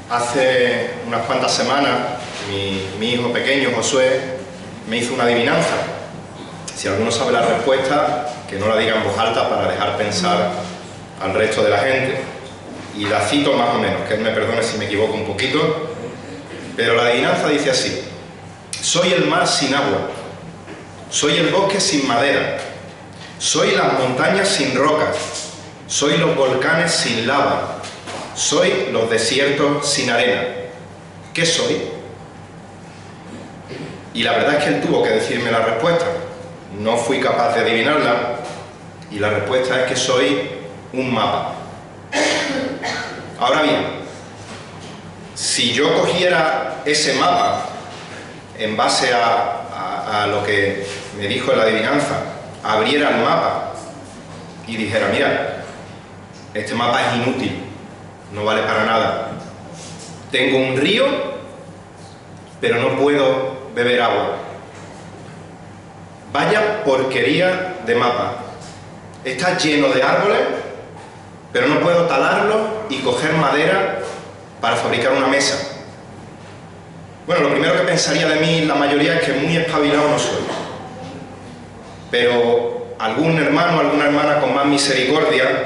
Hace unas cuantas semanas mi hijo pequeño, Josué, me hizo una adivinanza. Si alguno sabe la respuesta, que no la diga en voz alta para dejar pensar al resto de la gente. Y la cito más o menos, que él me perdone si me equivoco un poquito, pero la adivinanza dice así: soy el mar sin agua, soy el bosque sin madera, soy las montañas sin rocas, soy los volcanes sin lava, soy los desiertos sin arena. ¿Qué soy? Y la verdad es que él tuvo que decirme la respuesta. No fui capaz de adivinarla y la respuesta es que soy un mapa. Ahora bien, si yo cogiera ese mapa en base a lo que me dijo en la adivinanza, abriera el mapa y dijera: mira, este mapa es inútil, no vale para nada. Tengo un río, pero no puedo beber agua. Vaya porquería de mapa. Está lleno de árboles, pero no puedo talarlo y coger madera para fabricar una mesa. Bueno, lo primero que pensaría de mí la mayoría es que muy espabilado no soy. Pero algún hermano o alguna hermana con más misericordia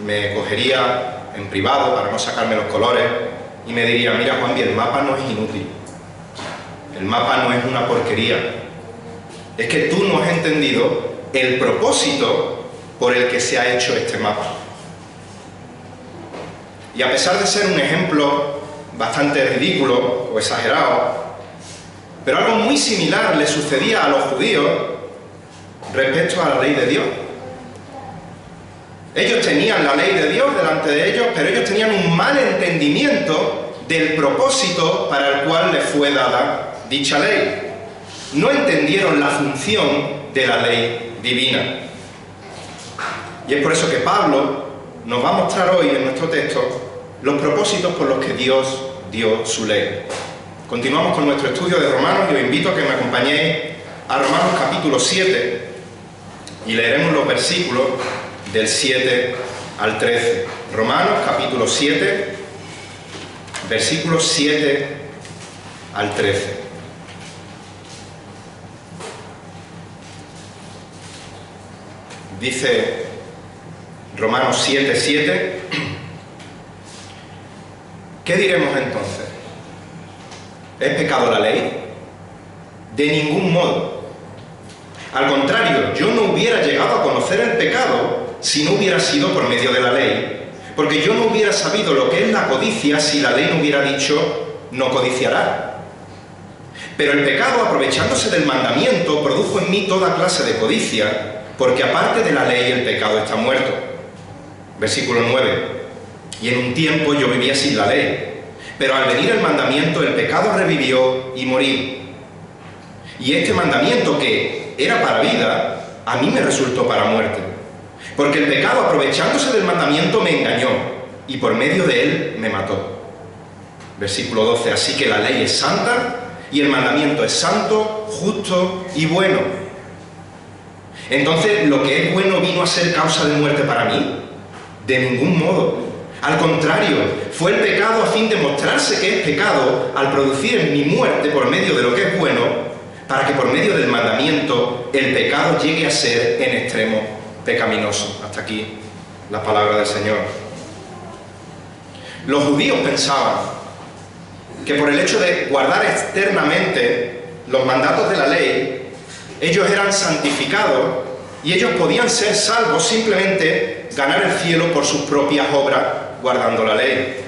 me cogería en privado para no sacarme los colores y me diría: mira, Juanvi, el mapa no es inútil. El mapa no es una porquería. Es que tú no has entendido el propósito por el que se ha hecho este mapa. Y a pesar de ser un ejemplo bastante ridículo o exagerado, pero algo muy similar le sucedía a los judíos respecto a la ley de Dios. Ellos tenían la ley de Dios delante de ellos, pero ellos tenían un mal entendimiento del propósito para el cual les fue dada dicha ley. No entendieron la función de la ley divina. Y es por eso que Pablo nos va a mostrar hoy en nuestro texto los propósitos por los que Dios dio su ley. Continuamos con nuestro estudio de Romanos y os invito a que me acompañéis a Romanos capítulo 7 y leeremos los versículos del 7 al 13. Romanos capítulo 7, versículos 7 al 13. Dice Romanos 7, 7: ¿qué diremos entonces? ¿Es pecado la ley? De ningún modo. Al contrario, yo no hubiera llegado a conocer el pecado si no hubiera sido por medio de la ley, porque yo no hubiera sabido lo que es la codicia si la ley no hubiera dicho: no codiciarás. Pero el pecado, aprovechándose del mandamiento, produjo en mí toda clase de codicia, porque aparte de la ley el pecado está muerto. Versículo 9: y en un tiempo yo vivía sin la ley, pero al venir el mandamiento el pecado revivió y morí. Y este mandamiento, que era para vida, a mí me resultó para muerte, porque el pecado, aprovechándose del mandamiento, me engañó y por medio de él me mató. Versículo 12: así que la ley es santa y el mandamiento es santo, justo y bueno. Entonces, ¿lo que es bueno vino a ser causa de muerte para mí? De ningún modo. Al contrario, fue el pecado a fin de mostrarse que es pecado al producir en mi muerte por medio de lo que es bueno, para que por medio del mandamiento el pecado llegue a ser en extremo pecaminoso. Hasta aquí la palabra del Señor. Los judíos pensaban que por el hecho de guardar externamente los mandatos de la ley, ellos eran santificados y ellos podían ser salvos, simplemente ganar el cielo por sus propias obras guardando la ley.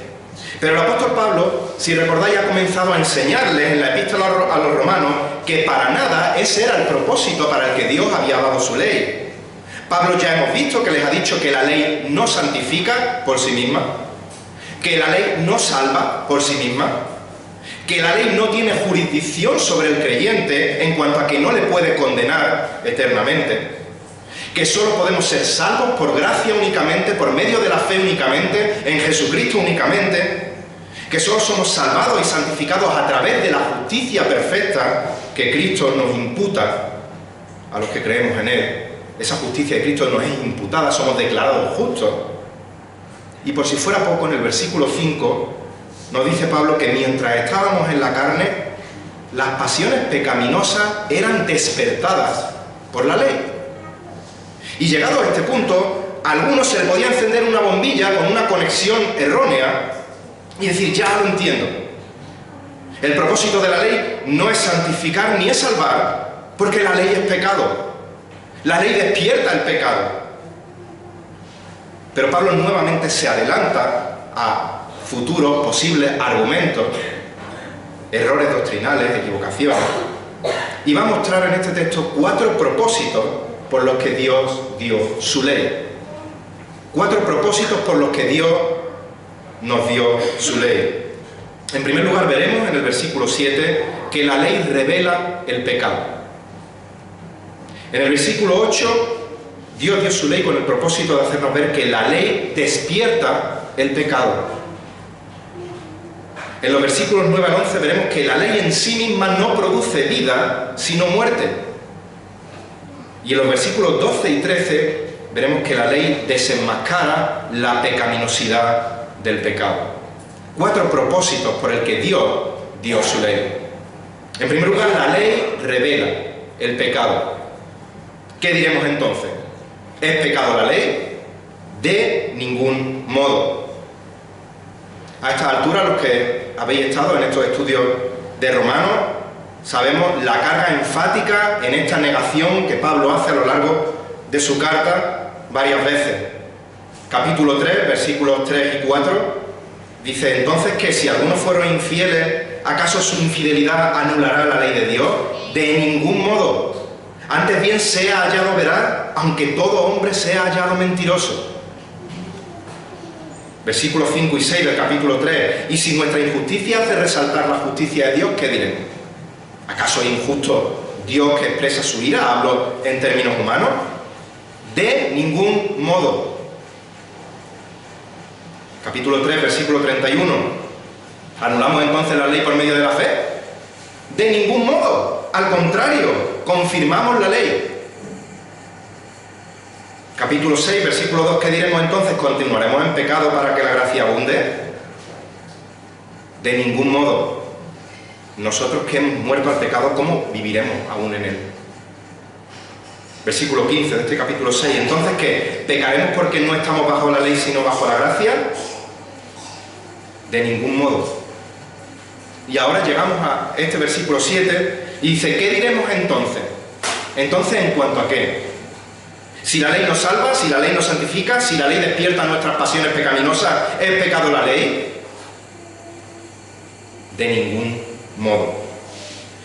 Pero el apóstol Pablo, si recordáis, ha comenzado a enseñarles en la epístola a los romanos que para nada ese era el propósito para el que Dios había dado su ley. Pablo ya hemos visto que les ha dicho que la ley no santifica por sí misma, que la ley no salva por sí misma, que la ley no tiene jurisdicción sobre el creyente en cuanto a que no le puede condenar eternamente, que solo podemos ser salvos por gracia únicamente, por medio de la fe únicamente, en Jesucristo únicamente, que solo somos salvados y santificados a través de la justicia perfecta que Cristo nos imputa a los que creemos en Él. Esa justicia de Cristo nos es imputada, somos declarados justos. Y por si fuera poco, en el versículo 5 nos dice Pablo que mientras estábamos en la carne, las pasiones pecaminosas eran despertadas por la ley. Y llegado a este punto, a algunos se le podía encender una bombilla con una conexión errónea y decir, ya lo entiendo. El propósito de la ley no es santificar ni es salvar, porque la ley es pecado. La ley despierta el pecado. Pero Pablo nuevamente se adelanta a futuros posibles argumentos, errores doctrinales, equivocaciones, y va a mostrar en este texto 4 propósitos por los que Dios dio su ley. 4 propósitos por los que Dios nos dio su ley. En primer lugar, veremos en el versículo 7 que la ley revela el pecado. En el versículo 8, Dios dio su ley con el propósito de hacernos ver que la ley despierta el pecado. En los versículos 9 al 11 veremos que la ley en sí misma no produce vida, sino muerte. Y en los versículos 12 y 13 veremos que la ley desenmascara la pecaminosidad del pecado. 4 propósitos por el que Dios dio su ley. En primer lugar, la ley revela el pecado. ¿Qué diremos entonces? ¿Es pecado la ley? De ningún modo. A esta altura, los que habéis estado en estos estudios de Romanos, sabemos la carga enfática en esta negación que Pablo hace a lo largo de su carta varias veces. Capítulo 3, versículos 3 y 4, dice, entonces que si algunos fueron infieles, ¿acaso su infidelidad anulará la ley de Dios? De ningún modo. Antes bien sea hallado veraz, aunque todo hombre sea hallado mentiroso. Versículos 5 y 6 del capítulo 3. Y si nuestra injusticia hace resaltar la justicia de Dios, ¿qué diremos? ¿Acaso es injusto Dios que expresa su ira? Hablo en términos humanos. De ningún modo. Capítulo 3, versículo 31. ¿Anulamos entonces la ley por medio de la fe? De ningún modo. Al contrario, confirmamos la ley. Capítulo 6, versículo 2, ¿qué diremos entonces? ¿Continuaremos en pecado para que la gracia abunde? De ningún modo. Nosotros que hemos muerto al pecado, ¿cómo viviremos aún en él? Versículo 15 de este capítulo 6. ¿Entonces qué? ¿Pecaremos porque no estamos bajo la ley sino bajo la gracia? De ningún modo. Y ahora llegamos a este versículo 7 y dice, ¿qué diremos entonces? Entonces, ¿en cuanto a qué? Si la ley nos salva, si la ley nos santifica, si la ley despierta nuestras pasiones pecaminosas, ¿es pecado la ley? De ningún modo.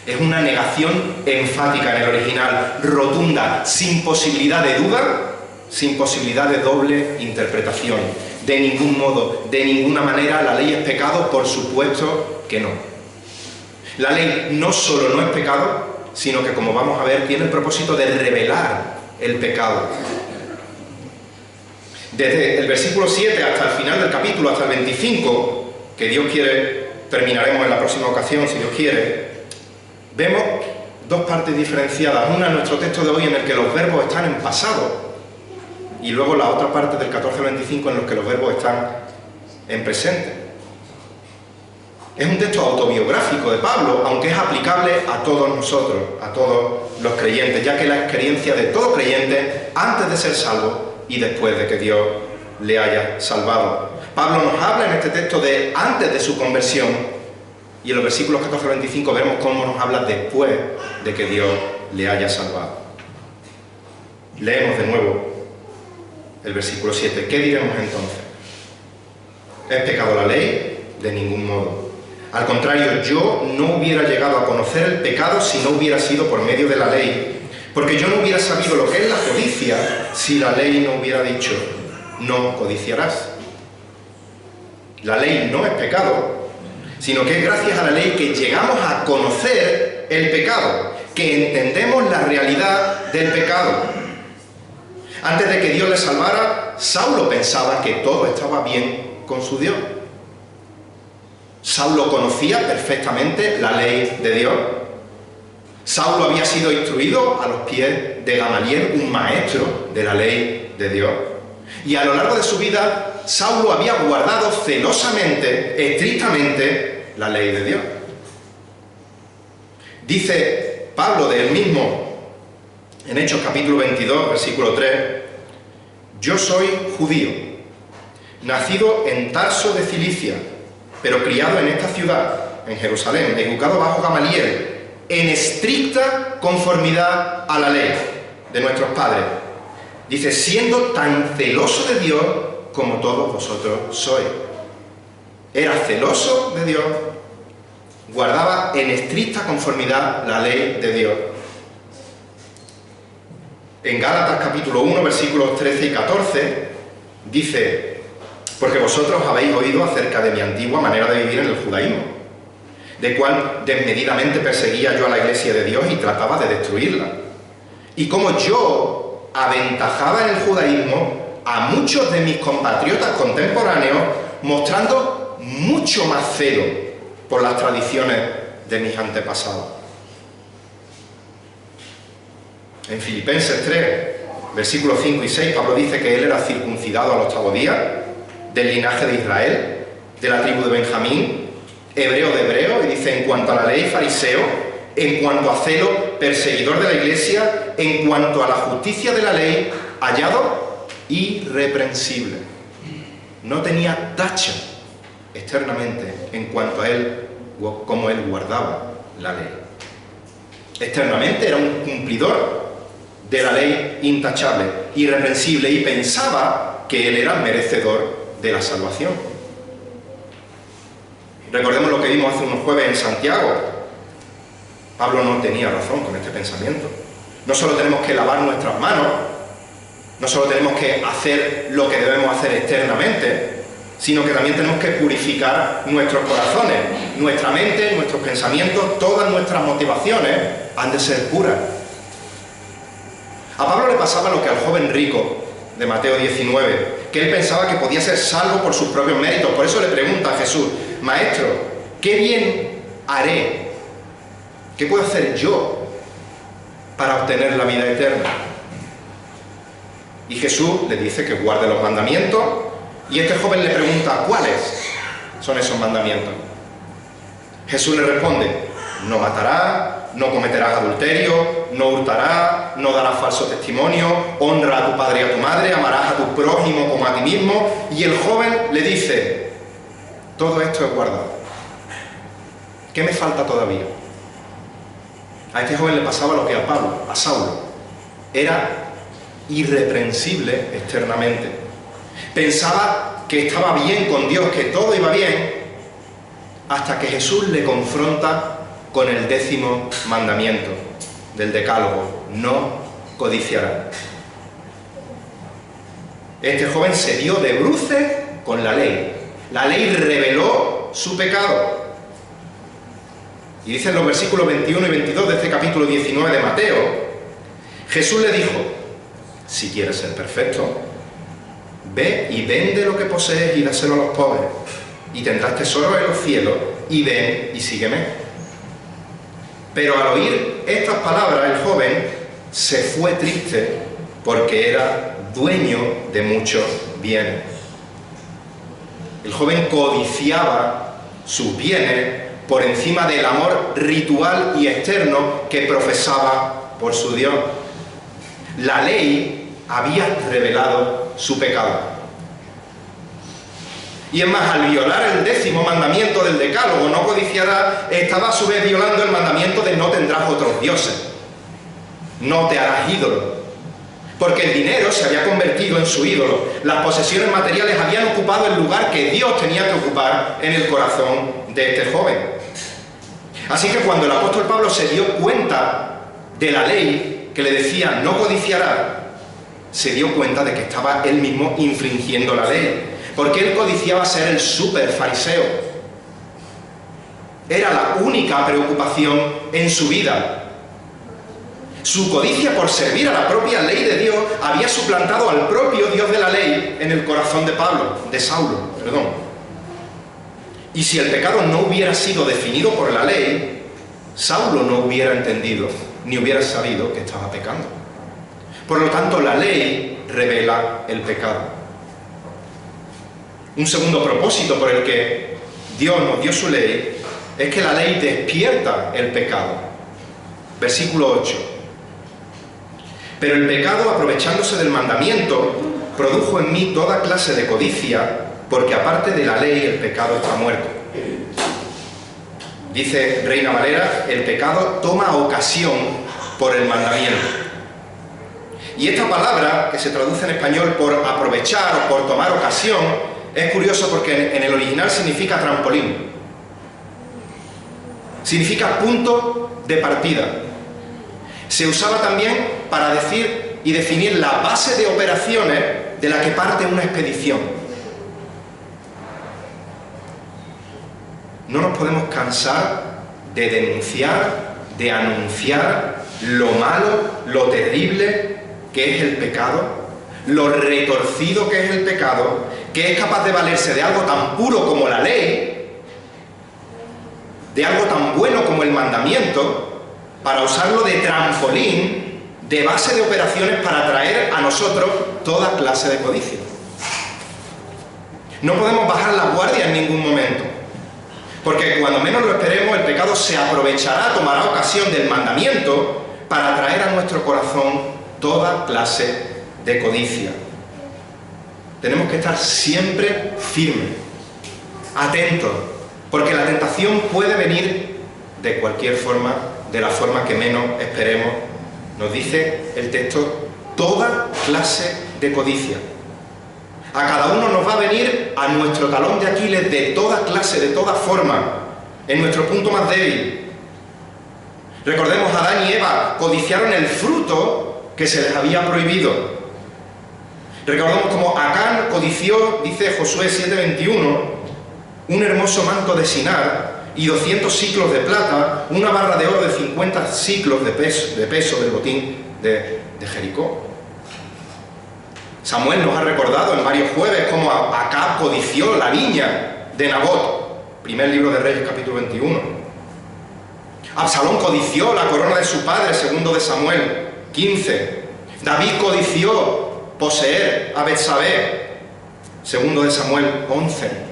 Es una negación enfática en el original, rotunda, sin posibilidad de duda, sin posibilidad de doble interpretación. De ningún modo, de ninguna manera, la ley es pecado, por supuesto que no. La ley no solo no es pecado, sino que, como vamos a ver, tiene el propósito de revelar el pecado. Desde el versículo 7 hasta el final del capítulo, hasta el 25, que Dios quiere, terminaremos en la próxima ocasión, si Dios quiere, vemos 2 partes diferenciadas. Una en nuestro texto de hoy en el que los verbos están en pasado, y luego la otra parte del 14 al 25 en los que los verbos están en presente. Es un texto autobiográfico de Pablo, aunque es aplicable a todos nosotros, a todos los creyentes, ya que es la experiencia de todo creyente antes de ser salvo y después de que Dios le haya salvado. Pablo nos habla en este texto de antes de su conversión, y en los versículos 14 al 25 vemos cómo nos habla después de que Dios le haya salvado. Leemos de nuevo el versículo 7. ¿Qué diremos entonces? ¿Es pecado la ley? De ningún modo. Al contrario, yo no hubiera llegado a conocer el pecado si no hubiera sido por medio de la ley, porque yo no hubiera sabido lo que es la codicia si la ley no hubiera dicho, no codiciarás. La ley no es pecado, sino que es gracias a la ley que llegamos a conocer el pecado, que entendemos la realidad del pecado. Antes de que Dios le salvara, Saulo pensaba que todo estaba bien con su Dios. Saulo conocía perfectamente la ley de Dios. Saulo había sido instruido a los pies de Gamaliel, un maestro de la ley de Dios. Y a lo largo de su vida Saulo había guardado celosamente, estrictamente, la ley de Dios. Dice Pablo de él mismo, en Hechos capítulo 22, versículo 3, yo soy judío, nacido en Tarso de Cilicia, pero criado en esta ciudad, en Jerusalén, educado bajo Gamaliel, en estricta conformidad a la ley de nuestros padres. Dice, siendo tan celoso de Dios como todos vosotros sois. Era celoso de Dios, guardaba en estricta conformidad la ley de Dios. En Gálatas capítulo 1, versículos 13 y 14, dice, porque vosotros habéis oído acerca de mi antigua manera de vivir en el judaísmo, de cual desmedidamente perseguía yo a la iglesia de Dios y trataba de destruirla. Y como yo aventajaba en el judaísmo a muchos de mis compatriotas contemporáneos, mostrando mucho más celo por las tradiciones de mis antepasados. En Filipenses 3, versículos 5 y 6, Pablo dice que él era circuncidado al 8º día, del linaje de Israel, de la tribu de Benjamín, hebreo de hebreo, y dice, en cuanto a la ley, fariseo, en cuanto a celo, perseguidor de la iglesia, en cuanto a la justicia de la ley, hallado irreprensible. No tenía tacha externamente en cuanto a él, como él guardaba la ley. Externamente era un cumplidor de la ley intachable, irreprensible, y pensaba que él era merecedor de la salvación. Recordemos lo que vimos hace unos jueves en Santiago. Pablo no tenía razón con este pensamiento. No solo tenemos que lavar nuestras manos, no solo tenemos que hacer lo que debemos hacer externamente, sino que también tenemos que purificar nuestros corazones, nuestra mente, nuestros pensamientos, todas nuestras motivaciones han de ser puras. A Pablo le pasaba lo que al joven rico de Mateo 19, que él pensaba que podía ser salvo por sus propios méritos. Por eso le pregunta a Jesús, Maestro, ¿qué bien haré? ¿Qué puedo hacer yo para obtener la vida eterna? Y Jesús le dice que guarde los mandamientos, y este joven le pregunta, ¿cuáles son esos mandamientos? Jesús le responde, no matarás, no cometerás adulterio, no hurtarás, no darás falso testimonio, honra a tu padre y a tu madre, amarás a tu prójimo como a ti mismo. Y el joven le dice, todo esto es guardado. ¿Qué me falta todavía? A este joven le pasaba lo que a Pablo, a Saulo. Era irreprensible externamente. Pensaba que estaba bien con Dios, que todo iba bien, hasta que Jesús le confronta con el 10º mandamiento del Decálogo, no codiciarás. Este joven se dio de bruces con la ley. La ley reveló su pecado. Y dicen los versículos 21 y 22 de este capítulo 19 de Mateo, Jesús le dijo, si quieres ser perfecto, ve y vende lo que posees y dáselo a los pobres, y tendrás tesoros en los cielos, y ven y sígueme. Pero al oír estas palabras, el joven se fue triste porque era dueño de muchos bienes. El joven codiciaba sus bienes por encima del amor ritual y externo que profesaba por su Dios. La ley había revelado su pecado. Y es más, al violar el 10º mandamiento del Decálogo, no codiciarás, estaba a su vez violando el mandamiento de no tendrás otros dioses, no te harás ídolo, porque el dinero se había convertido en su ídolo. Las posesiones materiales habían ocupado el lugar que Dios tenía que ocupar en el corazón de este joven. Así que cuando el apóstol Pablo se dio cuenta de la ley que le decía no codiciarás, se dio cuenta de que estaba él mismo infringiendo la ley, porque él codiciaba ser el súper fariseo. Era la única preocupación en su vida. Su codicia por servir a la propia ley de Dios había suplantado al propio Dios de la ley en el corazón de Saulo. Y si el pecado no hubiera sido definido por la ley, Saulo no hubiera entendido ni hubiera sabido que estaba pecando. Por lo tanto, la ley revela el pecado. Un segundo propósito por el que Dios nos dio su ley es que la ley despierta el pecado. Versículo 8. Pero el pecado, aprovechándose del mandamiento, produjo en mí toda clase de codicia, porque aparte de la ley el pecado está muerto. Dice Reina Valera, el pecado toma ocasión por el mandamiento. Y esta palabra, que se traduce en español por aprovechar o por tomar ocasión, es curioso porque en el original significa trampolín. Significa punto de partida. Se usaba también para decir y definir la base de operaciones de la que parte una expedición. No nos podemos cansar de denunciar, de anunciar lo malo, lo terrible que es el pecado, lo retorcido que es el pecado, que es capaz de valerse de algo tan puro como la ley, de algo tan bueno como el mandamiento, para usarlo de trampolín, de base de operaciones para traer a nosotros toda clase de codicia. No podemos bajar la guardia en ningún momento, porque cuando menos lo esperemos, el pecado se aprovechará, tomará ocasión del mandamiento para traer a nuestro corazón toda clase de codicia. Tenemos que estar siempre firmes, atentos, porque la tentación puede venir de cualquier forma, de la forma que menos esperemos. Nos dice el texto, toda clase de codicia. A cada uno nos va a venir a nuestro talón de Aquiles de toda clase, de toda forma, en nuestro punto más débil. Recordemos, Adán y Eva codiciaron el fruto que se les había prohibido. Recordemos como Acán codició, dice Josué 7:21, un hermoso manto de Sinar y 200 siclos de plata, una barra de oro de 50 siclos de peso del botín de Jericó. Samuel nos ha recordado en varios jueves cómo Acab codició la viña de Nabot, primer libro de Reyes, capítulo 21. Absalón codició la corona de su padre, segundo de Samuel 15. David codició poseer a Betsabé, segundo de Samuel 11.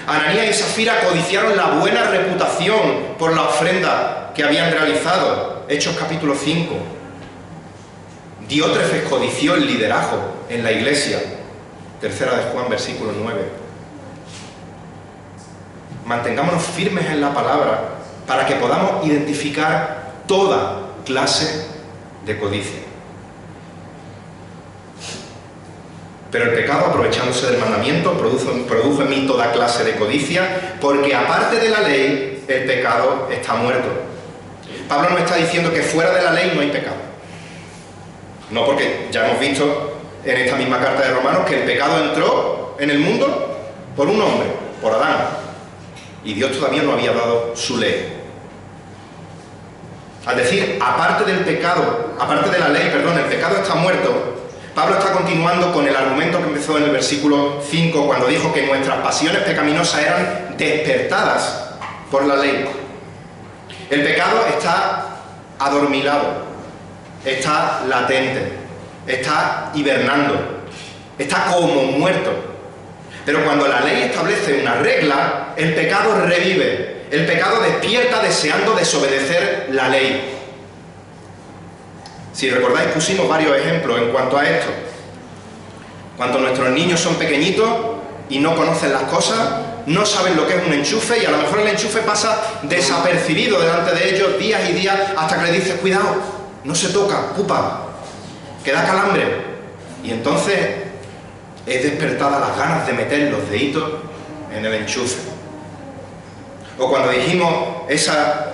Ananías y Safira codiciaron la buena reputación por la ofrenda que habían realizado, Hechos capítulo 5. Diótrefes codició el liderazgo en la iglesia, tercera de Juan, versículo 9. Mantengámonos firmes en la palabra para que podamos identificar toda clase de codicia. Pero el pecado, aprovechándose del mandamiento, produjo en mí toda clase de codicia, porque aparte de la ley, el pecado está muerto. Pablo nos está diciendo que fuera de la ley no hay pecado. No, porque ya hemos visto en esta misma carta de Romanos que el pecado entró en el mundo por un hombre, por Adán, y Dios todavía no había dado su ley. Al decir, aparte del pecado, aparte de la ley, perdón, el pecado está muerto, Pablo está continuando con el argumento que empezó en el versículo 5, cuando dijo que nuestras pasiones pecaminosas eran despertadas por la ley. El pecado está adormilado, está latente, está hibernando, está como muerto. Pero cuando la ley establece una regla, el pecado revive, el pecado despierta deseando desobedecer la ley. Si recordáis, pusimos varios ejemplos en cuanto a esto. Cuando nuestros niños son pequeñitos y no conocen las cosas, no saben lo que es un enchufe, y a lo mejor el enchufe pasa desapercibido delante de ellos días y días, hasta que le dices, cuidado, no se toca, pupa, que da calambre. Y entonces es despertada las ganas de meter los deditos en el enchufe. O cuando dijimos esa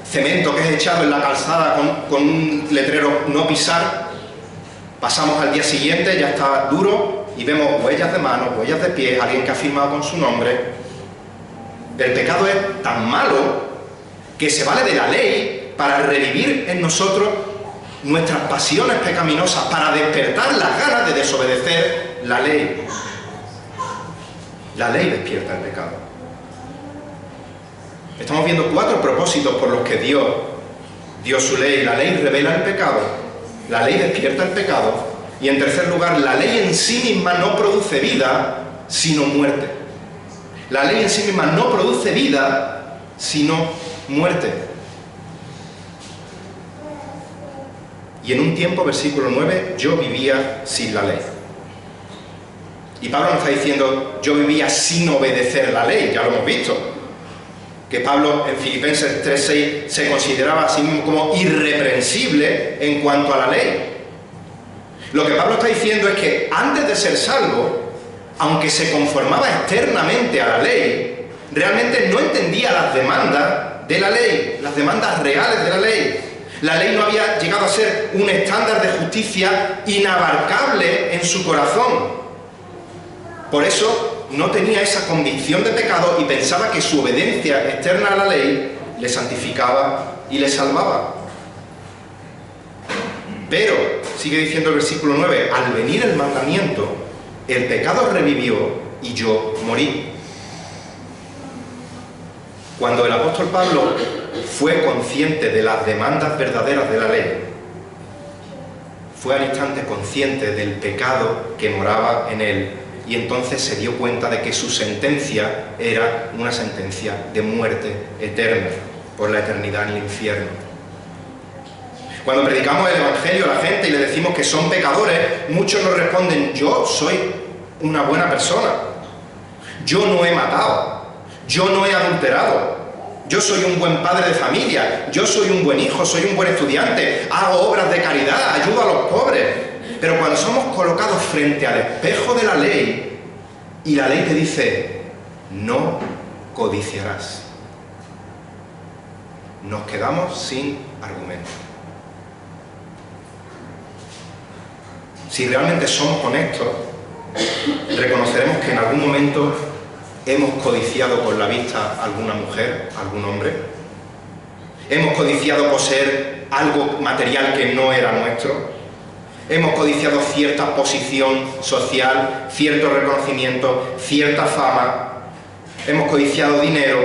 cemento que es echado en la calzada con un letrero no pisar, pasamos al día siguiente, ya está duro, y vemos huellas de manos, huellas de pies, alguien que ha firmado con su nombre. El pecado es tan malo que se vale de la ley para revivir en nosotros nuestras pasiones pecaminosas, para despertar las ganas de desobedecer la ley. La ley despierta el pecado. Estamos viendo 4 propósitos por los que Dios dio su ley. La ley revela el pecado, la ley despierta el pecado, y en tercer lugar, la ley en sí misma no produce vida, sino muerte. La ley en sí misma no produce vida, sino muerte. Y en un tiempo, versículo 9, yo vivía sin la ley. Y Pablo no está diciendo, yo vivía sin obedecer la ley, ya lo hemos visto. Que Pablo en Filipenses 3:6 se consideraba a sí mismo como irreprensible en cuanto a la ley. Lo que Pablo está diciendo es que antes de ser salvo, aunque se conformaba externamente a la ley, realmente no entendía las demandas de la ley, las demandas reales de la ley. La ley no había llegado a ser un estándar de justicia inabarcable en su corazón. Por eso no tenía esa convicción de pecado y pensaba que su obediencia externa a la ley le santificaba y le salvaba. Pero, sigue diciendo el versículo 9, al venir el mandamiento, el pecado revivió y yo morí. Cuando el apóstol Pablo fue consciente de las demandas verdaderas de la ley, fue al instante consciente del pecado que moraba en él, y entonces se dio cuenta de que su sentencia era una sentencia de muerte eterna, por la eternidad en el infierno. Cuando predicamos el Evangelio a la gente y le decimos que son pecadores, muchos nos responden, yo soy una buena persona, yo no he matado, yo no he adulterado, yo soy un buen padre de familia, yo soy un buen hijo, soy un buen estudiante, hago obras de caridad, ayudo a los pobres. Pero cuando somos colocados frente al espejo de la ley y la ley te dice, no codiciarás, nos quedamos sin argumento. Si realmente somos honestos, reconoceremos que en algún momento hemos codiciado con la vista a alguna mujer, a algún hombre. Hemos codiciado poseer algo material que no era nuestro. Hemos codiciado cierta posición social, cierto reconocimiento, cierta fama. Hemos codiciado dinero,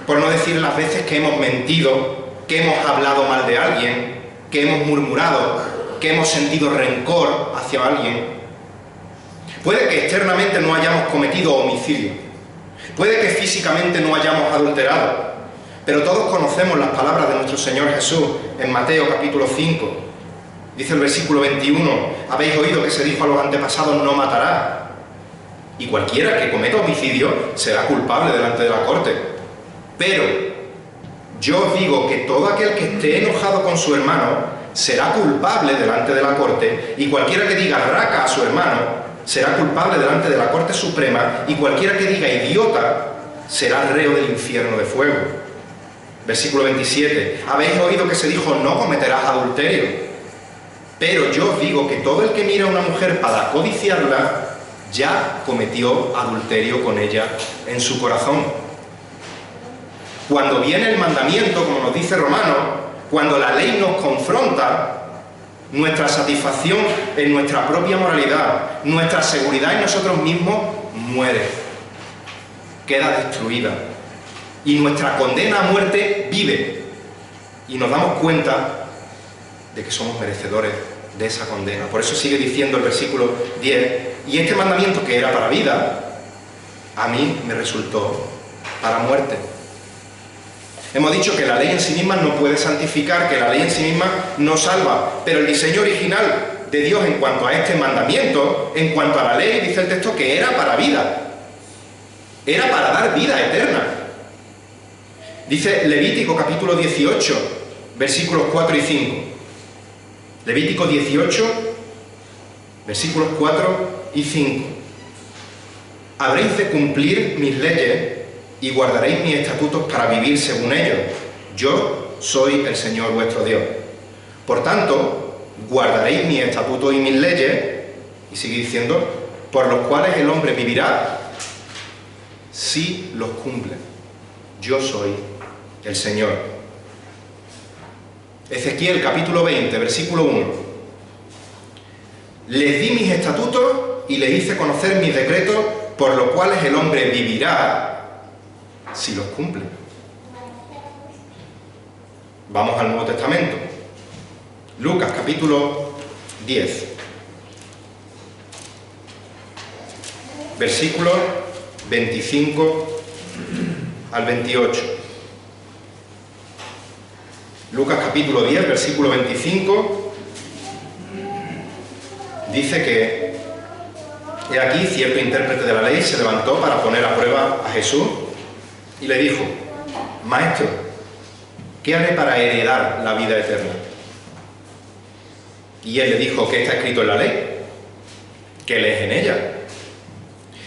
por no decir las veces que hemos mentido, que hemos hablado mal de alguien, que hemos murmurado, que hemos sentido rencor hacia alguien. Puede que externamente no hayamos cometido homicidio, puede que físicamente no hayamos adulterado, pero todos conocemos las palabras de nuestro Señor Jesús en Mateo capítulo 5. Dice el versículo 21, habéis oído que se dijo a los antepasados, no matarás. Y cualquiera que cometa homicidio será culpable delante de la corte. Pero yo os digo que todo aquel que esté enojado con su hermano será culpable delante de la corte, y cualquiera que diga raca a su hermano será culpable delante de la corte suprema, y cualquiera que diga idiota será reo del infierno de fuego. Versículo 27, habéis oído que se dijo no cometerás adulterio. Pero yo os digo que todo el que mira a una mujer para codiciarla, ya cometió adulterio con ella en su corazón. Cuando viene el mandamiento, como nos dice Romanos, cuando la ley nos confronta, nuestra satisfacción en nuestra propia moralidad, nuestra seguridad en nosotros mismos, muere, queda destruida. Y nuestra condena a muerte vive. Y nos damos cuenta de que somos merecedores de esa condena. Por eso sigue diciendo el versículo 10, y este mandamiento que era para vida, a mí me resultó para muerte. Hemos dicho que la ley en sí misma no puede santificar, que la ley en sí misma no salva, pero el diseño original de Dios en cuanto a este mandamiento, en cuanto a la ley, dice el texto que era para vida, era para dar vida eterna. Dice Levítico capítulo 18, versículos 4 y 5. Levítico 18, versículos 4 y 5. Habréis de cumplir mis leyes y guardaréis mis estatutos para vivir según ellos. Yo soy el Señor vuestro Dios. Por tanto, guardaréis mis estatutos y mis leyes, y sigue diciendo, por los cuales el hombre vivirá si los cumple. Yo soy el Señor. Ezequiel capítulo 20, versículo 1. Les di mis estatutos y les hice conocer mis decretos, por los cuales el hombre vivirá si los cumple. Vamos al Nuevo Testamento. Lucas capítulo 10. versículos 25 al 28. Lucas capítulo 10, versículo 25, dice que he aquí cierto intérprete de la ley se levantó para poner a prueba a Jesús y le dijo: Maestro, ¿qué haré para heredar la vida eterna? Y él le dijo: ¿qué está escrito en la ley? ¿Qué lees en ella?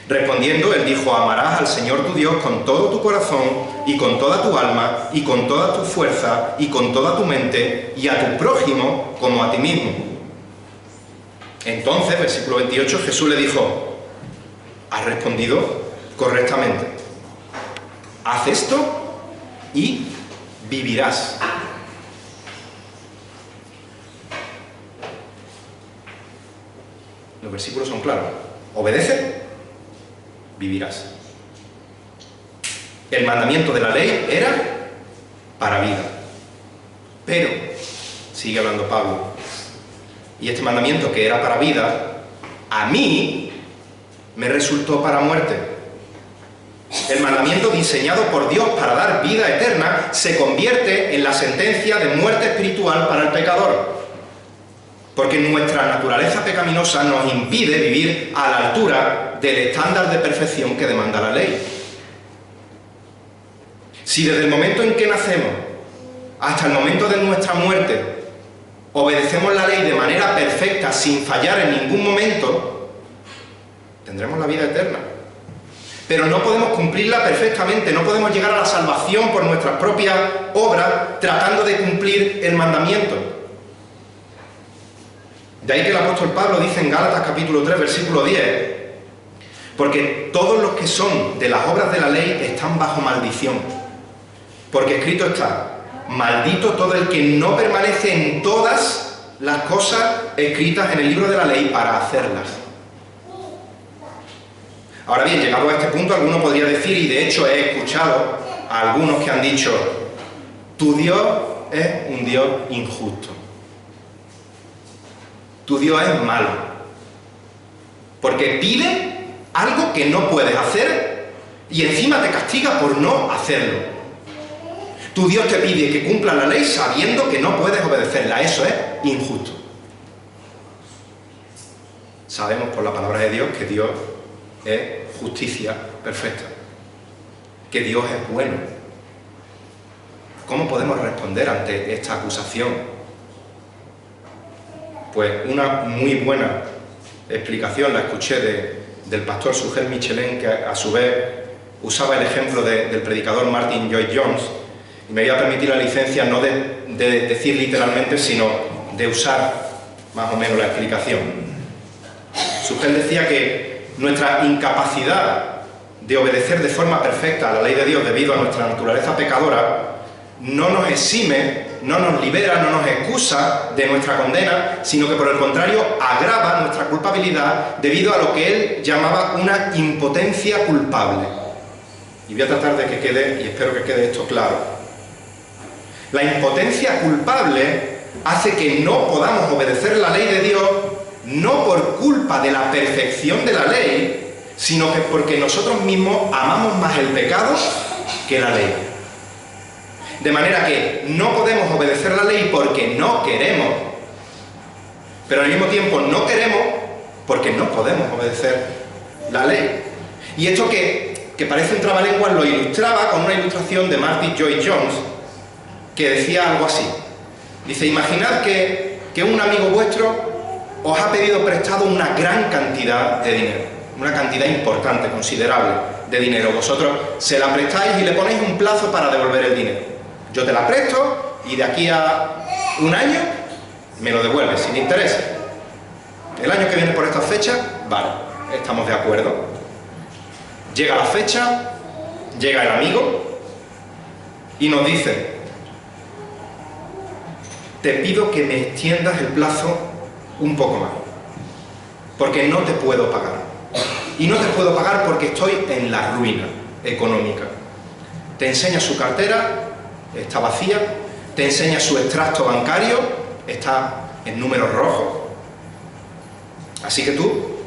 Respondiendo, él dijo: amarás al Señor tu Dios con todo tu corazón y con toda tu alma y con toda tu fuerza y con toda tu mente, y a tu prójimo como a ti mismo. Entonces, versículo 28, Jesús le dijo: has respondido correctamente. Haz esto y vivirás. Los versículos son claros. Obedece, vivirás. El mandamiento de la ley era para vida. Pero, sigue hablando Pablo, y este mandamiento que era para vida, a mí me resultó para muerte. El mandamiento diseñado por Dios para dar vida eterna se convierte en la sentencia de muerte espiritual para el pecador. Porque nuestra naturaleza pecaminosa nos impide vivir a la altura del estándar de perfección que demanda la ley. Si desde el momento en que nacemos hasta el momento de nuestra muerte obedecemos la ley de manera perfecta, sin fallar en ningún momento, tendremos la vida eterna. Pero no podemos cumplirla perfectamente, no podemos llegar a la salvación por nuestras propias obras tratando de cumplir el mandamiento. De ahí que el apóstol Pablo dice en Gálatas capítulo 3, versículo 10, porque todos los que son de las obras de la ley están bajo maldición. Porque escrito está: maldito todo el que no permanece en todas las cosas escritas en el libro de la ley para hacerlas. Ahora bien, llegado a este punto, alguno podría decir, y de hecho he escuchado a algunos que han dicho: tu Dios es un Dios injusto. Tu Dios es malo. Porque pide algo que no puedes hacer y encima te castiga por no hacerlo. Tu Dios te pide que cumpla la ley sabiendo que no puedes obedecerla. Eso es injusto. Sabemos por la palabra de Dios que Dios es justicia perfecta, que Dios es bueno. ¿Cómo podemos responder ante esta acusación? Pues una muy buena explicación la escuché del pastor Sugel Michelin, que a su vez usaba el ejemplo del predicador Martin Lloyd-Jones, y me voy a permitir la licencia no de decir literalmente, sino de usar más o menos la explicación. Sugel decía que nuestra incapacidad de obedecer de forma perfecta a la ley de Dios debido a nuestra naturaleza pecadora no nos exime, no nos libera, no nos excusa de nuestra condena, sino que por el contrario agrava nuestra culpabilidad debido a lo que él llamaba una impotencia culpable. Y voy a tratar de que quede, y espero que quede esto claro. La impotencia culpable hace que no podamos obedecer la ley de Dios, no por culpa de la perfección de la ley, sino que porque nosotros mismos amamos más el pecado que la ley. De manera que no podemos obedecer la ley porque no queremos, pero al mismo tiempo no queremos porque no podemos obedecer la ley. Y esto que parece un trabalenguas lo ilustraba con una ilustración de Martin Lloyd-Jones, que decía algo así. Dice: imaginad que un amigo vuestro os ha pedido prestado una gran cantidad de dinero, una cantidad importante, considerable de dinero. Vosotros se la prestáis y le ponéis un plazo para devolver el dinero. Yo te la presto y de aquí a un año me lo devuelves sin interés. El año que viene por esta fecha, vale, estamos de acuerdo. Llega la fecha, llega el amigo y nos dice: te pido que me extiendas el plazo un poco más, porque no te puedo pagar. Y no te puedo pagar porque estoy en la ruina económica. Te enseña su cartera, está vacía, te enseña su extracto bancario, está en números rojos. Así que tú,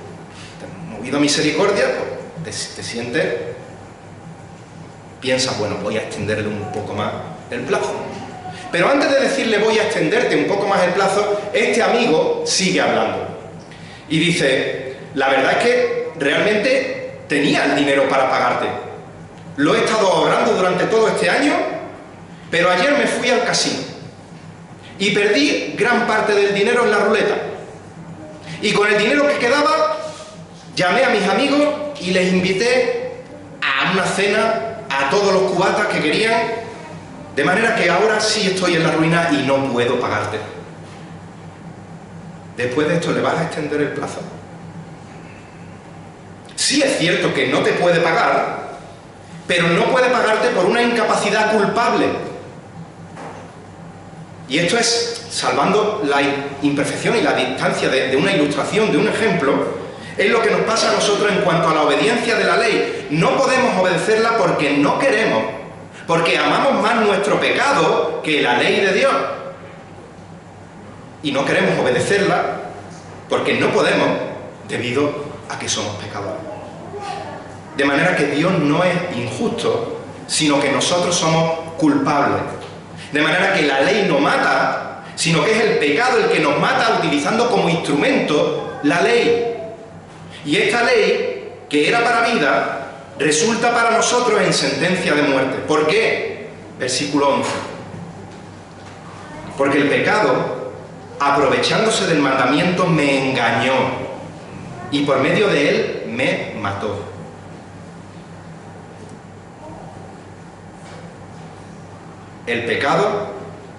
movido a misericordia, pues, te sientes, piensas, bueno, voy a extenderle un poco más el plazo. Pero antes de decirle voy a extenderte un poco más el plazo, este amigo sigue hablando. Y dice, la verdad es que realmente tenía el dinero para pagarte. Lo he estado ahorrando durante todo este año, pero ayer me fui al casino y perdí gran parte del dinero en la ruleta. Y con el dinero que quedaba, llamé a mis amigos y les invité a una cena a todos los cubatas que querían, de manera que ahora sí estoy en la ruina y no puedo pagarte. Después de esto, ¿le vas a extender el plazo? Sí es cierto que no te puede pagar, pero no puede pagarte por una incapacidad culpable. Y esto es, salvando la imperfección y la distancia de una ilustración, de un ejemplo, es lo que nos pasa a nosotros en cuanto a la obediencia de la ley. No podemos obedecerla porque no queremos, porque amamos más nuestro pecado que la ley de Dios. Y no queremos obedecerla porque no podemos, debido a que somos pecadores. De manera que Dios no es injusto, sino que nosotros somos culpables. De manera que la ley no mata, sino que es el pecado el que nos mata utilizando como instrumento la ley. Y esta ley, que era para vida, resulta para nosotros en sentencia de muerte. ¿Por qué? Versículo 11. Porque el pecado, aprovechándose del mandamiento, me engañó y por medio de él me mató. El pecado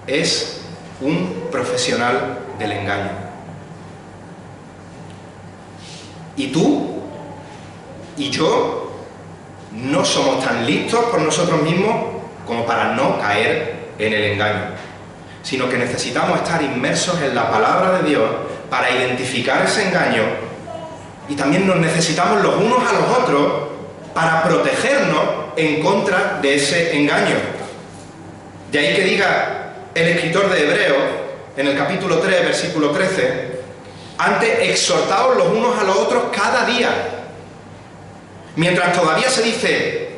es un profesional del engaño. Y tú y yo no somos tan listos por nosotros mismos como para no caer en el engaño, sino que necesitamos estar inmersos en la palabra de Dios para identificar ese engaño, y también nos necesitamos los unos a los otros para protegernos en contra de ese engaño. De ahí que diga el escritor de Hebreos, en el capítulo 3, versículo 13, antes exhortaos los unos a los otros cada día, mientras todavía se dice,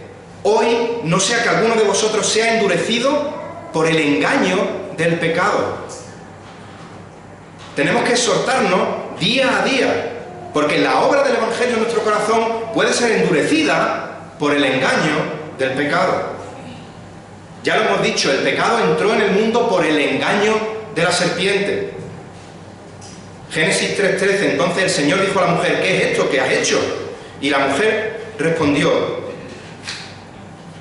hoy no sea que alguno de vosotros sea endurecido por el engaño del pecado. Tenemos que exhortarnos día a día, porque la obra del Evangelio en nuestro corazón puede ser endurecida por el engaño del pecado. Ya lo hemos dicho, el pecado entró en el mundo por el engaño de la serpiente. Génesis 3:13, entonces el Señor dijo a la mujer, ¿qué es esto que has hecho? Y la mujer respondió,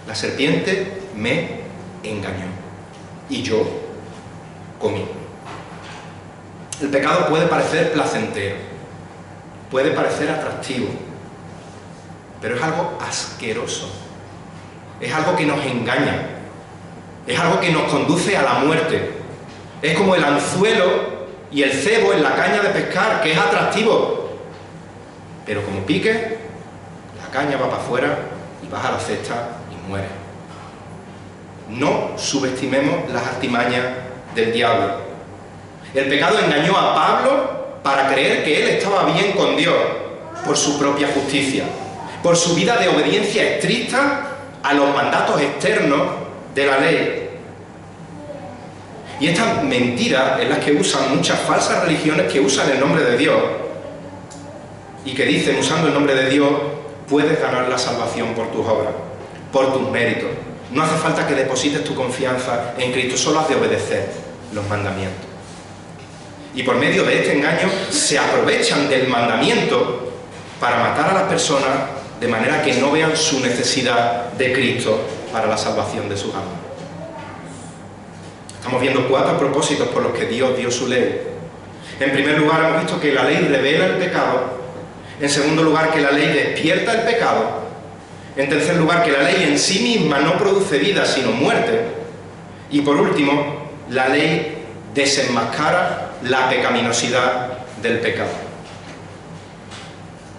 la serpiente me engañó y yo comí. El pecado puede parecer placentero, puede parecer atractivo, pero es algo asqueroso, es algo que nos engaña, es algo que nos conduce a la muerte. Es como el anzuelo y el cebo en la caña de pescar, que es atractivo, pero como pique, la caña va para afuera y vas a la cesta y mueres. No subestimemos las artimañas del diablo. El pecado engañó a Pablo para creer que él estaba bien con Dios por su propia justicia, por su vida de obediencia estricta a los mandatos externos de la ley. Y esta mentira es la que usan muchas falsas religiones que usan el nombre de Dios y que dicen, usando el nombre de Dios, puedes ganar la salvación por tus obras, por tus méritos. No hace falta que deposites tu confianza en Cristo, solo has de obedecer los mandamientos. Y por medio de este engaño se aprovechan del mandamiento para matar a las personas de manera que no vean su necesidad de Cristo para la salvación de sus almas. Estamos viendo 4 propósitos por los que Dios dio su ley. En primer lugar, hemos visto que la ley revela el pecado. En segundo lugar, que la ley despierta el pecado. En tercer lugar, que la ley en sí misma no produce vida, sino muerte. Y por último, la ley desenmascara la pecaminosidad del pecado.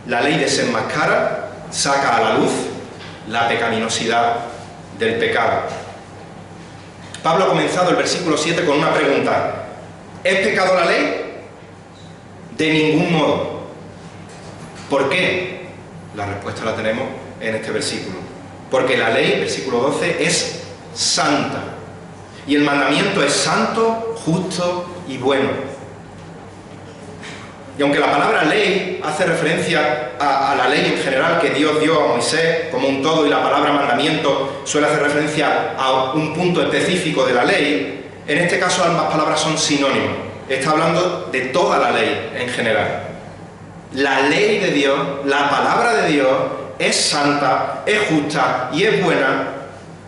La ley desenmascara, saca a la luz la pecaminosidad del pecado. Pablo ha comenzado el versículo 7 con una pregunta. ¿Es pecado la ley? De ningún modo. ¿Por qué? La respuesta la tenemos en este versículo. Porque la ley, versículo 12, es santa. Y el mandamiento es santo, justo y bueno. Y aunque la palabra ley hace referencia a la ley en general que Dios dio a Moisés como un todo, y la palabra mandamiento suele hacer referencia a un punto específico de la ley, en este caso ambas palabras son sinónimas. Está hablando de toda la ley en general. La ley de Dios, la palabra de Dios, es santa, es justa y es buena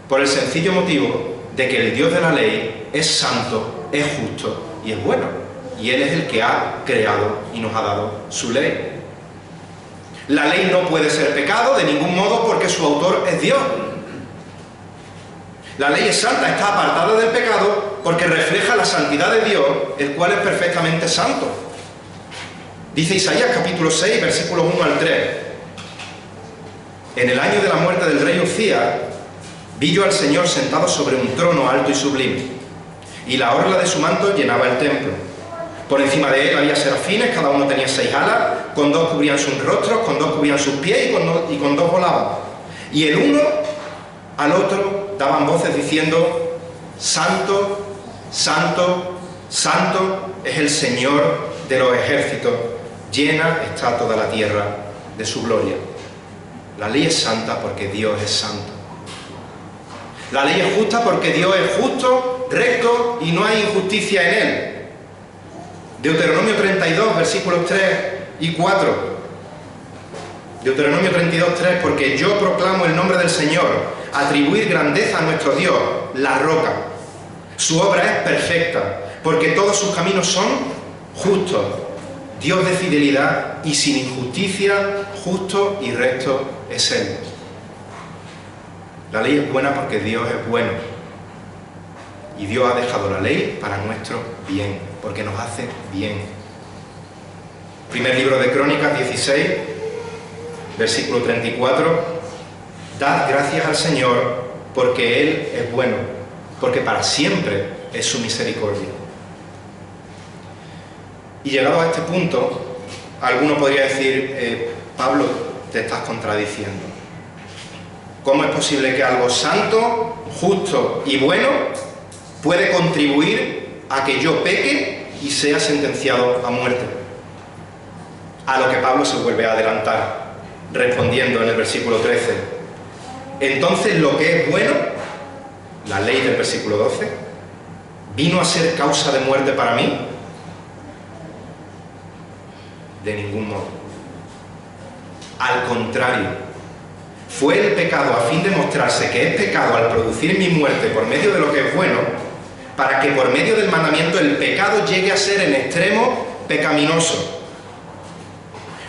por el sencillo motivo de que el Dios de la ley es santo, es justo y es bueno. Y Él es el que ha creado y nos ha dado su ley. La ley no puede ser pecado de ningún modo porque su autor es Dios. La ley es santa, está apartada del pecado porque refleja la santidad de Dios, el cual es perfectamente santo. Dice Isaías capítulo 6, versículos 1 al 3. En el año de la muerte del rey Uzías, vi yo al Señor sentado sobre un trono alto y sublime, y la orla de su manto llenaba el templo. Por encima de él había serafines, cada uno tenía 6 alas, con 2 cubrían sus rostros, con 2 cubrían sus pies y con 2 volaban. Y el uno al otro daban voces diciendo: Santo, Santo, Santo es el Señor de los ejércitos, llena está toda la tierra de su gloria. La ley es santa porque Dios es santo. La ley es justa porque Dios es justo, recto y no hay injusticia en Él. Deuteronomio 32, versículos 3 y 4. Deuteronomio 32, 3. Porque yo proclamo el nombre del Señor, atribuir grandeza a nuestro Dios, la roca. Su obra es perfecta, porque todos sus caminos son justos. Dios de fidelidad y sin injusticia, justo y recto es Él. La ley es buena porque Dios es bueno. Y Dios ha dejado la ley para nuestro bien, porque nos hace bien. Primer libro de Crónicas 16, versículo 34. Dad gracias al Señor, porque Él es bueno, porque para siempre es su misericordia. Y llegado a este punto, alguno podría decir: Pablo, te estás contradiciendo. ¿Cómo es posible que algo santo, justo y bueno puede contribuir a que yo peque y sea sentenciado a muerte? A lo que Pablo se vuelve a adelantar, respondiendo en el versículo 13. Entonces lo que es bueno, la ley del versículo 12, ¿vino a ser causa de muerte para mí? De ningún modo. Al contrario, fue el pecado a fin de mostrarse que es pecado al producir mi muerte por medio de lo que es bueno, para que por medio del mandamiento el pecado llegue a ser en extremo pecaminoso.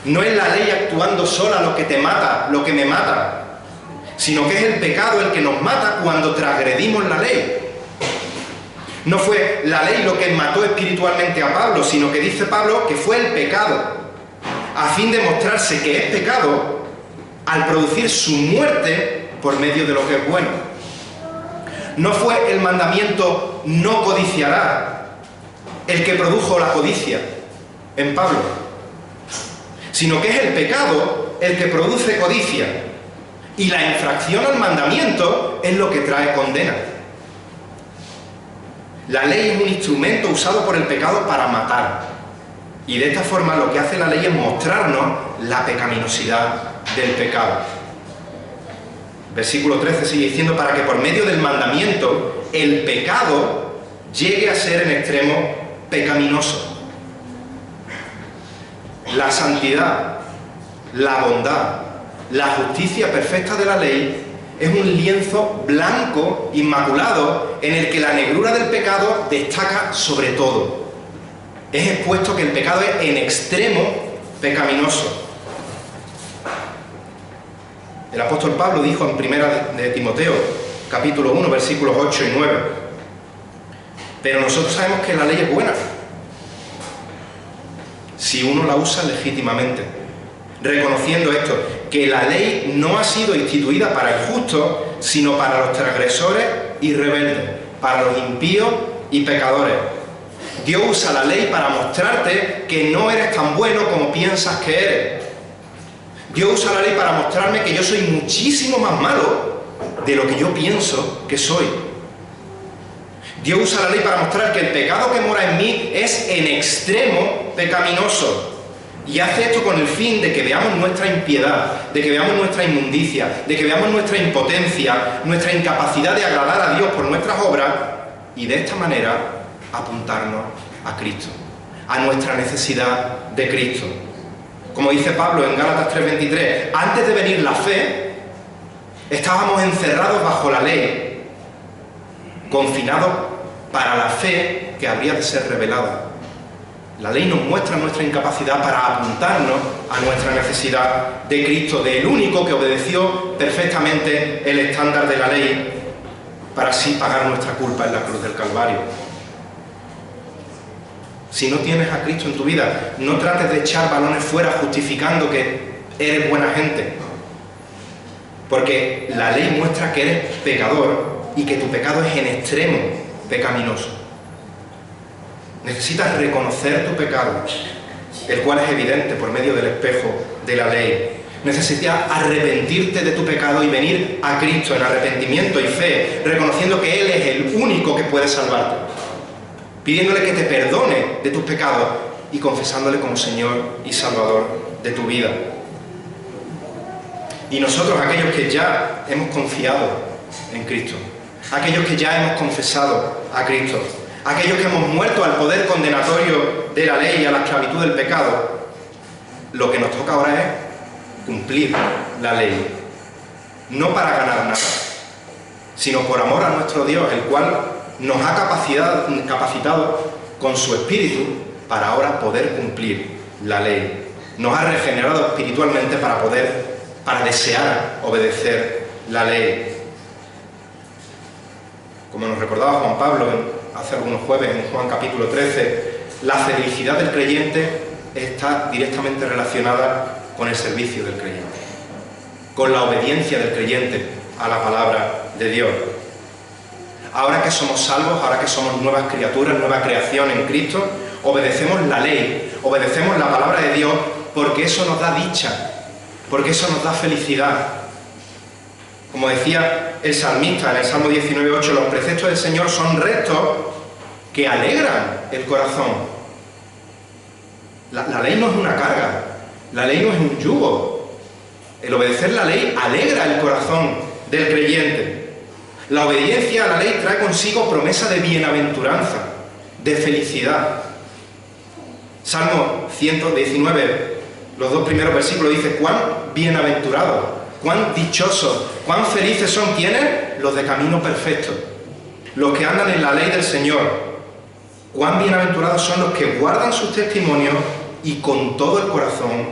No es la ley actuando sola lo que te mata, lo que me mata, sino que es el pecado el que nos mata cuando transgredimos la ley. No fue la ley lo que mató espiritualmente a Pablo, sino que dice Pablo que fue el pecado, a fin de mostrarse que es pecado al producir su muerte por medio de lo que es bueno. No fue el mandamiento no codiciarás el que produjo la codicia en Pablo, sino que es el pecado el que produce codicia, y la infracción al mandamiento es lo que trae condena. La ley es un instrumento usado por el pecado para matar, y de esta forma lo que hace la ley es mostrarnos la pecaminosidad del pecado. Versículo 13 sigue diciendo: para que por medio del mandamiento el pecado llegue a ser en extremo pecaminoso. La santidad, la bondad, la justicia perfecta de la ley es un lienzo blanco, inmaculado, en el que la negrura del pecado destaca sobre todo. Es expuesto que el pecado es en extremo pecaminoso. El apóstol Pablo dijo en primera de Timoteo, capítulo 1, versículos 8 y 9: pero nosotros sabemos que la ley es buena si uno la usa legítimamente, reconociendo esto, que la ley no ha sido instituida para el justo, sino para los transgresores y rebeldes, para los impíos y pecadores. Dios usa la ley para mostrarte que no eres tan bueno como piensas que eres. Dios usa la ley para mostrarme que yo soy muchísimo más malo de lo que yo pienso que soy. Dios usa la ley para mostrar que el pecado que mora en mí es en extremo pecaminoso. Y hace esto con el fin de que veamos nuestra impiedad, de que veamos nuestra inmundicia, de que veamos nuestra impotencia, nuestra incapacidad de agradar a Dios por nuestras obras, y de esta manera apuntarnos a Cristo, a nuestra necesidad de Cristo. Como dice Pablo en Gálatas 3:23, antes de venir la fe, estábamos encerrados bajo la ley, confinados para la fe que habría de ser revelada. La ley nos muestra nuestra incapacidad para apuntarnos a nuestra necesidad de Cristo, del único que obedeció perfectamente el estándar de la ley para así pagar nuestra culpa en la cruz del Calvario. Si no tienes a Cristo en tu vida, no trates de echar balones fuera justificando que eres buena gente. Porque la ley muestra que eres pecador y que tu pecado es en extremo pecaminoso. Necesitas reconocer tu pecado, el cual es evidente por medio del espejo de la ley. Necesitas arrepentirte de tu pecado y venir a Cristo en arrepentimiento y fe, reconociendo que Él es el único que puede salvarte, pidiéndole que te perdone de tus pecados y confesándole como Señor y Salvador de tu vida. Y nosotros, aquellos que ya hemos confiado en Cristo, aquellos que ya hemos confesado a Cristo, aquellos que hemos muerto al poder condenatorio de la ley y a la esclavitud del pecado, lo que nos toca ahora es cumplir la ley, no para ganar nada, sino por amor a nuestro Dios, el cual nos ha capacitado con su Espíritu para ahora poder cumplir la ley. Nos ha regenerado espiritualmente para desear obedecer la ley. Como nos recordaba Juan Pablo hace algunos jueves en Juan capítulo 13, la felicidad del creyente está directamente relacionada con el servicio del creyente, con la obediencia del creyente a la palabra de Dios. Ahora que somos salvos, ahora que somos nuevas criaturas, nueva creación en Cristo, obedecemos la ley, obedecemos la palabra de Dios, porque eso nos da dicha, porque eso nos da felicidad. Como decía el salmista en el Salmo 19:8, los preceptos del Señor son rectos que alegran el corazón. La ley no es una carga, la ley no es un yugo. El obedecer la ley alegra el corazón del creyente. La obediencia a la ley trae consigo promesa de bienaventuranza, de felicidad. Salmo 119, los dos primeros versículos, dice: cuán bienaventurados, cuán dichosos, cuán felices son quienes, los de camino perfecto, los que andan en la ley del Señor. Cuán bienaventurados son los que guardan sus testimonios y con todo el corazón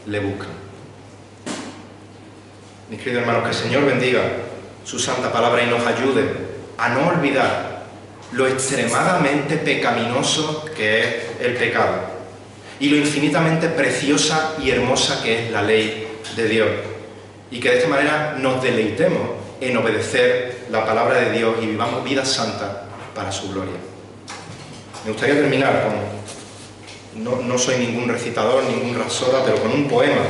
le buscan. Mis queridos hermanos, que el Señor bendiga su santa palabra y nos ayude a no olvidar lo extremadamente pecaminoso que es el pecado y lo infinitamente preciosa y hermosa que es la ley de Dios, y que de esta manera nos deleitemos en obedecer la palabra de Dios y vivamos vidas santas para su gloria. Me gustaría terminar con, no soy ningún recitador, ningún rapsoda, pero con un poema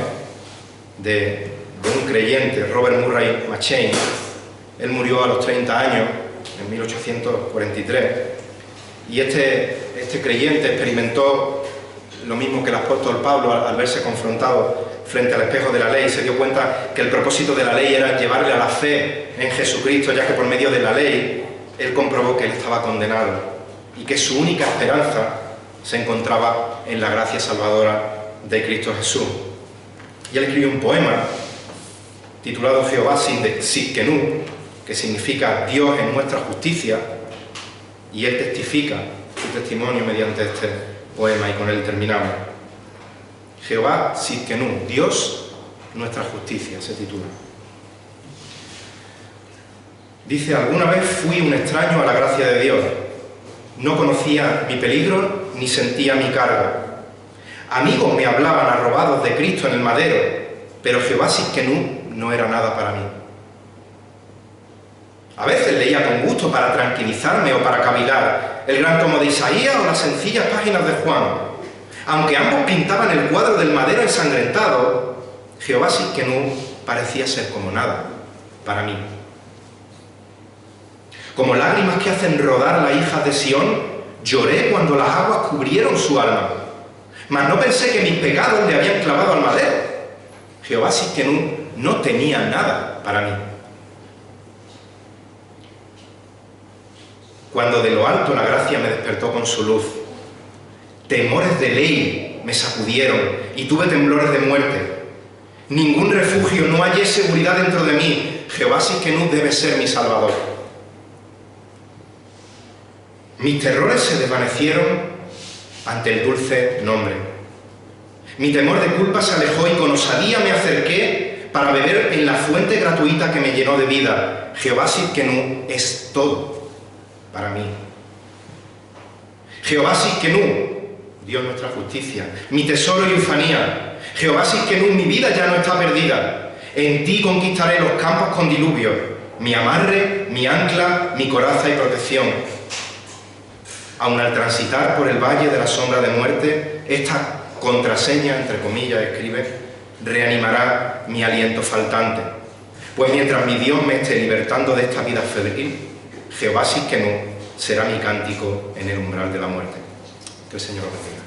de un creyente, Robert Murray McCheyne. Él murió a los 30 años, en 1843, y este creyente experimentó lo mismo que el apóstol Pablo al verse confrontado frente al espejo de la ley. Se dio cuenta que el propósito de la ley era llevarle a la fe en Jesucristo, ya que por medio de la ley él comprobó que él estaba condenado y que su única esperanza se encontraba en la gracia salvadora de Cristo Jesús. Y él escribió un poema titulado Jehová Sidkenu, que significa Dios en nuestra justicia, y él testifica su testimonio mediante este poema, y con él terminamos. Jehová Sidkenu, Dios nuestra justicia, se titula. Dice: alguna vez fui un extraño a la gracia de Dios. No conocía mi peligro ni sentía mi carga. Amigos me hablaban arrobados de Cristo en el madero, pero Jehová Sidkenu no era nada para mí. A veces leía con gusto para tranquilizarme o para cavilar el gran tomo de Isaías o las sencillas páginas de Juan. Aunque ambos pintaban el cuadro del madero ensangrentado, Jehová Sidkenu parecía ser como nada para mí. Como lágrimas que hacen rodar las hijas de Sión, lloré cuando las aguas cubrieron su alma. Mas no pensé que mis pecados le habían clavado al madero. Jehová Sidkenu no tenía nada para mí. Cuando de lo alto la gracia me despertó con su luz, temores de ley me sacudieron y tuve temblores de muerte. Ningún refugio, no hallé seguridad dentro de mí. Jehová Sidkenu debe ser mi salvador. Mis terrores se desvanecieron ante el dulce nombre. Mi temor de culpa se alejó y con osadía me acerqué para beber en la fuente gratuita que me llenó de vida. Jehová Sidkenu es todo para mí. Jehová Sidkenu, Dios nuestra justicia, mi tesoro y ufanía. Jehová Sidkenu, mi vida ya no está perdida. En ti conquistaré los campos con diluvio, mi amarre, mi ancla, mi coraza y protección. Aun al transitar por el valle de la sombra de muerte, esta contraseña, entre comillas, escribe, reanimará mi aliento faltante. Pues mientras mi Dios me esté libertando de esta vida febril, Jehová Sidkenu será mi cántico en el umbral de la muerte. Que el Señor lo bendiga.